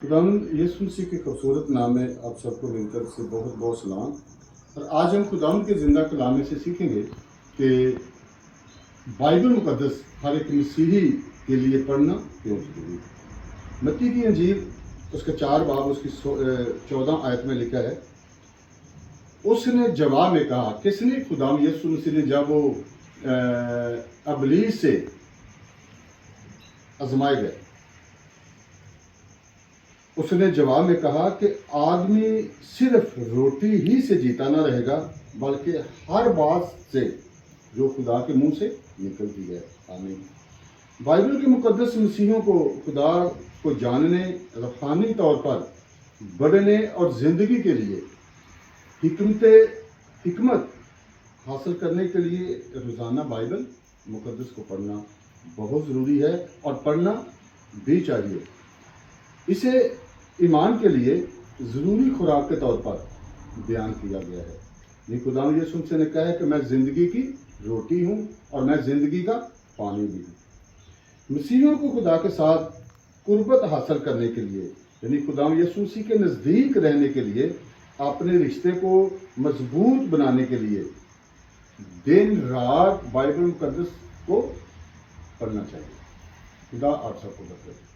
खुदावंद यीशु मसीह के खूबसूरत नाम में आप सबको मिलकर से बहुत बहुत सलाम। और आज हम खुदावंद के ज़िंदा कलाम में से सीखेंगे कि बाइबल मुक़द्दस हर एक मसीही के लिए पढ़ना क्यों ज़रूरी है। मत्ती की अंजील उसके 4 बाब उसकी 14 आयत में लिखा है, उसने जवाब में कहा, किसने? खुदावंद यीशु मसीह ने जब वो अबलीस से आजमाए गए, उसने जवाब में कहा कि आदमी सिर्फ रोटी ही से जीता ना रहेगा, बल्कि हर बात से जो खुदा के मुंह से निकलती है। आमीन। बाइबल के मुकद्दस मसीहों को खुदा को जानने, रूहानी तौर पर बढ़ने और ज़िंदगी के लिए हिकमत हासिल करने के लिए रोज़ाना बाइबल मुकद्दस को पढ़ना बहुत ज़रूरी है और पढ़ना भी चाहिए। इसे ईमान के लिए ज़रूरी खुराक के तौर पर बयान किया गया है। ये खुदावंद यीशु मसीह ने कहा है कि मैं ज़िंदगी की रोटी हूँ और मैं ज़िंदगी का पानी भी हूँ। मसीहियों को खुदा के साथ कुर्बत हासिल करने के लिए, यानी खुदावंद यीशु मसीह के नज़दीक रहने के लिए, अपने रिश्ते को मजबूत बनाने के लिए दिन रात बाइबल मुकद्दस को पढ़ना चाहिए। खुदा आप सबको बरकत दे।